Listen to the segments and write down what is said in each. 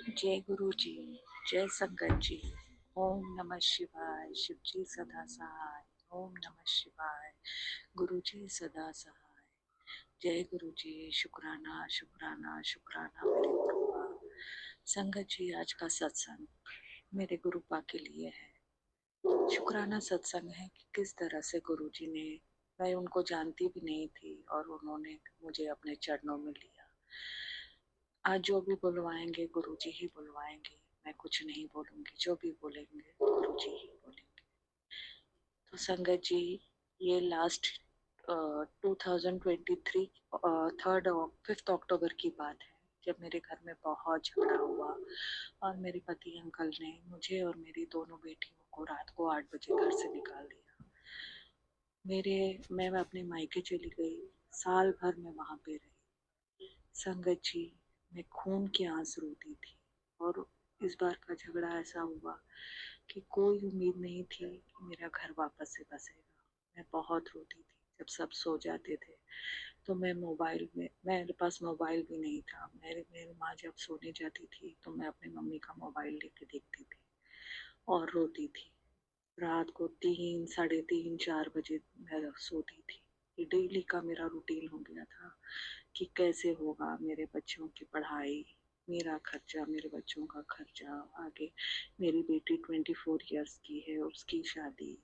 जय गुरु जी, जय संगत जी। ओम नमः शिवाय। शिव जी सदा सहाय। ओम नमः शिवाय। गुरु जी सदा सहाय। जय गुरु जी। शुक्राना शुक्राना शुक्राना मेरे गुरुपा। संगत जी, आज का सत्संग मेरे गुरुपा के लिए है। शुक्राना सत्संग है कि किस तरह से गुरु जी ने, मैं उनको जानती भी नहीं थी और उन्होंने मुझे अपने चरणों में लिया। आज जो भी बुलवाएंगे गुरु जी ही बुलवाएंगे। मैं कुछ नहीं बोलूंगी, जो भी बोलेंगे गुरु जी ही बोलेंगे। तो संगत जी, ये लास्ट 2023 थर्ड और 5 अक्टूबर की बात है, जब मेरे घर में बहुत झगड़ा हुआ और मेरे पति अंकल ने मुझे और मेरी दोनों बेटियों को रात को 8 बजे घर से निकाल दिया। मैं अपने मायके चली गई। साल भर मैं वहां पे रही। संगत जी, मैं खून की आंस रोती थी। और इस बार का झगड़ा ऐसा हुआ कि कोई उम्मीद नहीं थी कि मेरा घर वापस से बसेगा। मैं बहुत रोती थी। जब सब सो जाते थे तो मेरे पास मोबाइल भी नहीं था। मेरी माँ जब सोने जाती थी तो मैं अपनी मम्मी का मोबाइल लेके देखती थी और रोती थी। रात को 3, 3:30, 4 बजे मैं सोती थी। ये डेली का मेरा रूटीन हो गया था कि कैसे होगा मेरे बच्चों की पढ़ाई, मेरा खर्चा, मेरे बच्चों का खर्चा आगे। मेरी बेटी 24 इयर्स की है, उसकी शादी।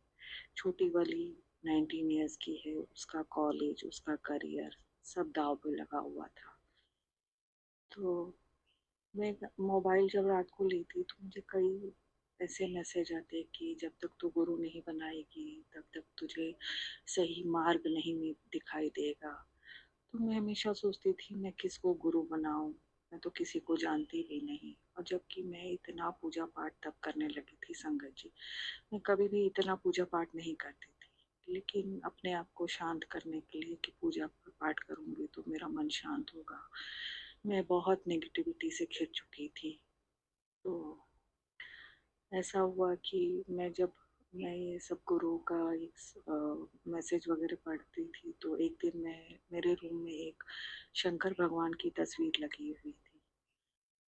छोटी वाली 19 इयर्स की है, उसका कॉलेज, उसका करियर, सब दाव पे लगा हुआ था। तो मैं मोबाइल जब रात को लेती तो मुझे कई ऐसे मैसेज आते कि जब तक तू गुरु नहीं बनाएगी तब तक तुझे सही मार्ग नहीं दिखाई देगा। तो मैं हमेशा सोचती थी मैं किसको गुरु बनाऊं। मैं तो किसी को जानती भी नहीं। और जबकि मैं इतना पूजा पाठ तब करने लगी थी संगत जी। मैं कभी भी इतना पूजा पाठ नहीं करती थी, लेकिन अपने आप को शांत करने के लिए कि पूजा पाठ करूंगी तो मेरा मन शांत होगा। मैं बहुत नेगेटिविटी से घिर चुकी थी। तो ऐसा हुआ कि मैं ये सब गुरु का एक मैसेज वगैरह पढ़ती थी तो एक दिन मैं मेरे रूम में एक शंकर भगवान की तस्वीर लगी हुई थी।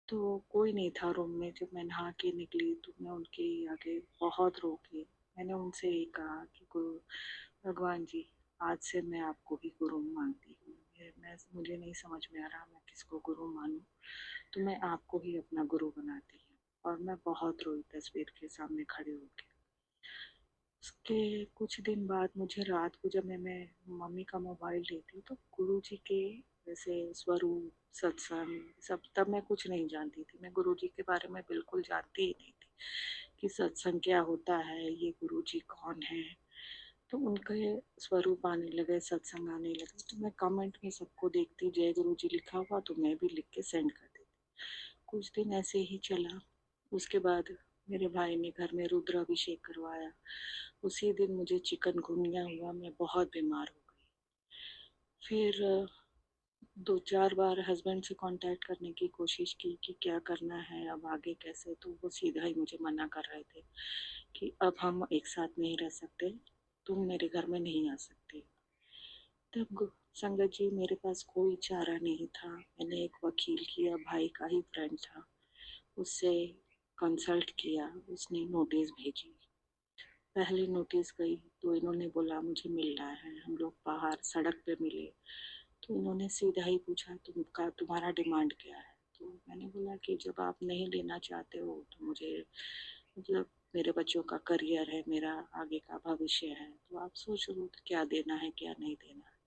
तो कोई नहीं था रूम में। जब मैं नहा के निकली तो मैं उनके आगे बहुत रोकी। मैंने उनसे ये कहा कि गुरु भगवान जी, आज से मैं आपको ही गुरु मानती हूँ। मुझे नहीं समझ में आ रहा मैं किसको गुरु मानूं। तो मैं आपको ही अपना गुरु बनाती हूँ। और मैं बहुत रोई तस्वीर के सामने खड़े होकर। उसके कुछ दिन बाद मुझे रात को जब मैं मम्मी का मोबाइल लेती तो गुरु जी के जैसे स्वरूप, सत्संग, सब, तब मैं कुछ नहीं जानती थी। मैं गुरु जी के बारे में बिल्कुल जानती ही नहीं थी कि सत्संग क्या होता है, ये गुरु जी कौन है। तो उनके स्वरूप आने लगे, सत्संग आने लगे तो मैं कमेंट में सबको देखती, जय गुरु जी लिखा हुआ तो मैं भी लिख के सेंड कर देती। कुछ दिन ऐसे ही चला। उसके बाद मेरे भाई ने घर में रुद्राभिषेक करवाया। उसी दिन मुझे चिकनगुनिया हुआ। मैं बहुत बीमार हो गई। फिर 2-4 बार हस्बैंड से कांटेक्ट करने की कोशिश की कि क्या करना है, अब आगे कैसे। तो वो सीधा ही मुझे मना कर रहे थे कि अब हम एक साथ नहीं रह सकते, तुम मेरे घर में नहीं आ सकते। तब संगत जी, मेरे पास कोई चारा नहीं था। मैंने एक वकील किया, भाई का ही फ्रेंड था, उससे कंसल्ट किया। उसने नोटिस भेजी। पहली नोटिस गई तो इन्होंने बोला मुझे मिलना है। हम लोग बाहर सड़क पे मिले तो इन्होंने सीधा ही पूछा तुम्हारा डिमांड क्या है। तो मैंने बोला कि जब आप नहीं लेना चाहते हो तो मुझे, मतलब मेरे बच्चों का करियर है, मेरा आगे का भविष्य है, तो आप सोच लो क्या देना है क्या नहीं देना है।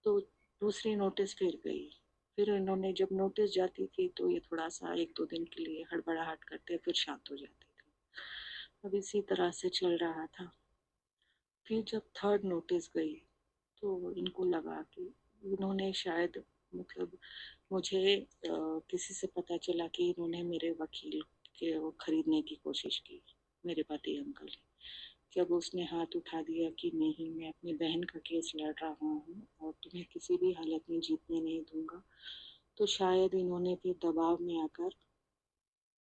तो दूसरी नोटिस फिर गई। फिर इन्होंने जब नोटिस जाती थी तो ये थोड़ा सा 1-2 दिन के लिए हड़बड़ाहट करते, फिर शांत हो जाते थे। अब इसी तरह से चल रहा था। फिर जब थर्ड नोटिस गई तो इनको लगा कि इन्होंने शायद, मतलब मुझे किसी से पता चला कि इन्होंने मेरे वकील के वो खरीदने की कोशिश की, मेरे पति अंकल ने। जब उसने हाथ उठा दिया कि नहीं, मैं अपनी बहन का केस लड़ रहा हूँ और तुम्हें किसी भी हालत में जीतने नहीं दूंगा, तो शायद इन्होंने फिर दबाव में आकर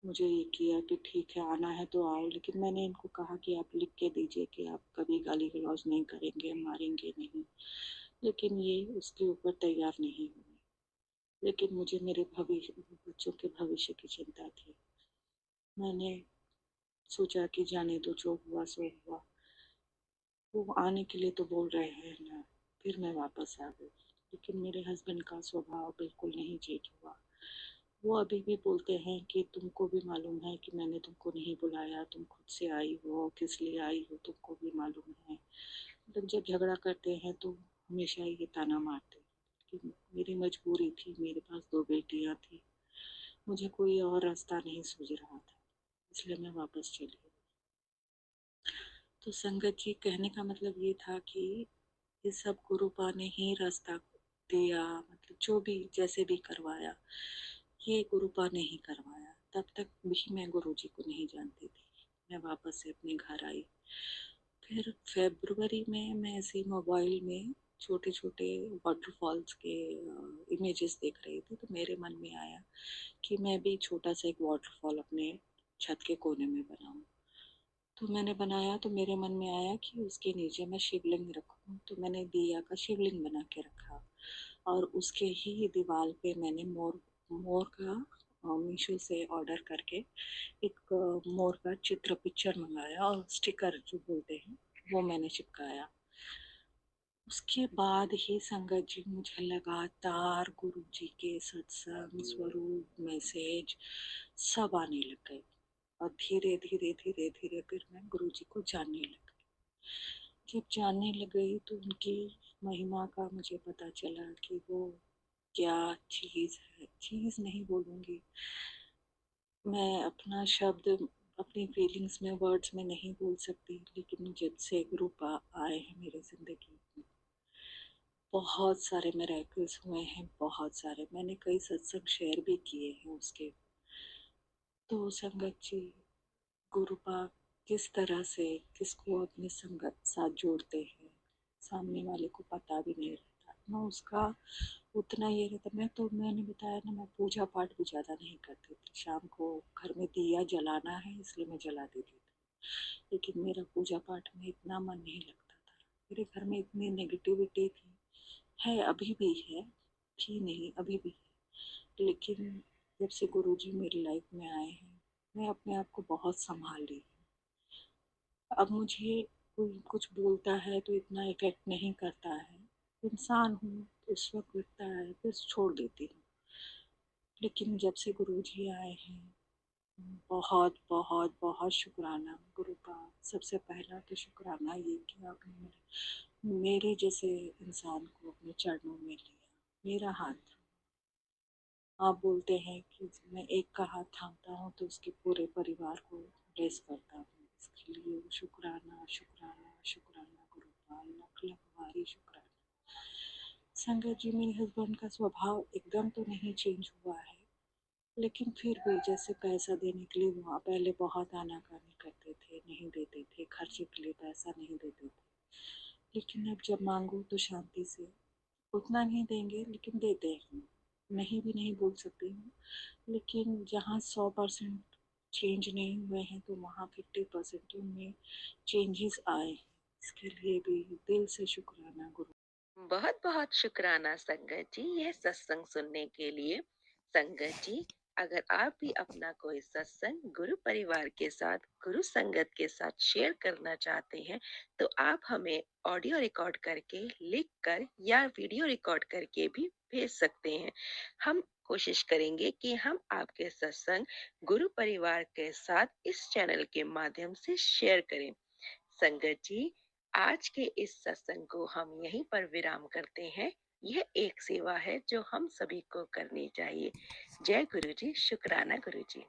मुझे ये किया कि ठीक है आना है तो आओ। लेकिन मैंने इनको कहा कि आप लिख के दीजिए कि आप कभी गाली गलौज नहीं करेंगे, मारेंगे नहीं। लेकिन ये उसके ऊपर तैयार नहीं हुए। लेकिन मुझे मेरे भविष्य बच्चों के भविष्य की चिंता थी। मैंने सोचा कि जाने दो, जो हुआ सो हुआ। वो आने के लिए तो बोल रहे हैं ना, फिर मैं वापस आ गई। लेकिन मेरे हस्बैंड का स्वभाव बिल्कुल नहीं चेंज हुआ। वो अभी भी बोलते हैं कि तुमको भी मालूम है कि मैंने तुमको नहीं बुलाया, तुम खुद से आई हो, किस लिए आई हो तुमको भी मालूम है। मतलब जब झगड़ा करते हैं तो हमेशा ये ताना मारते हैं कि मेरी मजबूरी थी, मेरे पास दो बेटियां थी, मुझे कोई और रास्ता नहीं सूझ रहा था, इसलिए मैं वापस चली गई। तो संगत जी, कहने का मतलब ये था कि ये सब गुरुपा ने ही रास्ता दिया, मतलब जो भी जैसे भी करवाया, ये गुरुपा ने ही करवाया। तब तक भी मैं गुरुजी को नहीं जानती थी। मैं वापस से अपने घर आई। फिर फरवरी में मैं ऐसे मोबाइल में छोटे छोटे वाटरफॉल्स के इमेजेस देख रही थी, तो मेरे मन में आया कि मैं भी छोटा सा एक वाटरफॉल अपने छत के कोने में बनाऊं। तो मैंने बनाया, तो मेरे मन में आया कि उसके नीचे मैं शिवलिंग रखूं, तो मैंने दिया का शिवलिंग बना के रखा। और उसके ही दीवार पे मैंने मोर मोर का मीशो से ऑर्डर करके एक मोर का चित्र पिक्चर मंगाया और स्टिकर जो बोलते हैं वो मैंने चिपकाया। उसके बाद ही संगत जी मुझे लगातार गुरु जी के सत्संग, स्वरूप, मैसेज सब आने लग गए। और धीरे धीरे धीरे धीरे फिर मैं गुरु जी को जानने लग गई। जब जानने लग गई तो उनकी महिमा का मुझे पता चला कि वो क्या चीज़ है। चीज़ नहीं बोलूँगी मैं, अपना शब्द अपनी फीलिंग्स में वर्ड्स में नहीं बोल सकती, लेकिन जब से गुरु आए हैं मेरी ज़िंदगी में, बहुत सारे मिरेकल्स हुए हैं, बहुत सारे। मैंने कई सत्संग शेयर भी किए हैं उसके। तो संगत जी, गुरुपा किस तरह से किसको अपनी संगत साथ जोड़ते हैं, सामने वाले को पता भी नहीं रहता ना उसका। उतना ये रहता, मैंने बताया ना, मैं पूजा पाठ भी ज़्यादा नहीं करती थी। शाम को घर में दिया जलाना है इसलिए मैं जला देती थी, लेकिन मेरा पूजा पाठ में इतना मन नहीं लगता था। मेरे घर में इतनी नेगेटिविटी थी, है अभी भी है, थी नहीं अभी भी है। लेकिन जब से गुरुजी मेरी लाइफ में आए हैं, मैं अपने आप को बहुत संभाल रही हूँ। अब मुझे कोई कुछ बोलता है तो इतना इफेक्ट नहीं करता है। इंसान हूँ, उस वक्त लगता है, फिर छोड़ देती हूँ। लेकिन जब से गुरुजी आए हैं, बहुत बहुत बहुत शुक्राना गुरु का। सबसे पहला तो शुक्राना ये कि आपने मेरे जैसे इंसान को अपने चरणों में लिया, मेरा हाथ। आप बोलते हैं कि मैं एक का हाथ थामता हूँ तो उसके पूरे परिवार को ब्लेस करता हूँ। इसके लिए शुक्राना शुक्राना शुक्राना गुरुपाल, लख लख भारी शुक्राना। संगत जी, मेरे हस्बैंड का स्वभाव एकदम तो नहीं चेंज हुआ है, लेकिन फिर भी जैसे पैसा देने के लिए वहाँ पहले बहुत आनाकानी करते थे, नहीं देते थे, खर्चे के लिए पैसा नहीं देते थे। लेकिन अब जब मांगो तो शांति से, उतना नहीं देंगे लेकिन देते हैं। नहीं भी नहीं बोल सकती हूँ, लेकिन जहाँ 100% चेंज नहीं हुए हैं तो वहाँ 50% उनमें चेंजेस आए हैं। इसके लिए भी दिल से शुक्राना गुरु। बहुत बहुत शुक्राना संगत जी यह सत्संग सुनने के लिए। संगत जी, अगर आप भी अपना कोई सत्संग गुरु परिवार के साथ, गुरु संगत के साथ शेयर करना चाहते हैं, तो आप हमें ऑडियो रिकॉर्ड करके, लिख कर या वीडियो रिकॉर्ड करके भी भेज सकते हैं। हम कोशिश करेंगे कि हम आपके सत्संग गुरु परिवार के साथ इस चैनल के माध्यम से शेयर करें। संगत जी, आज के इस सत्संग को हम यहीं पर विराम करते हैं। यह एक सेवा है जो हम सभी को करनी चाहिए। जय गुरु जी, शुक्राना गुरु जी।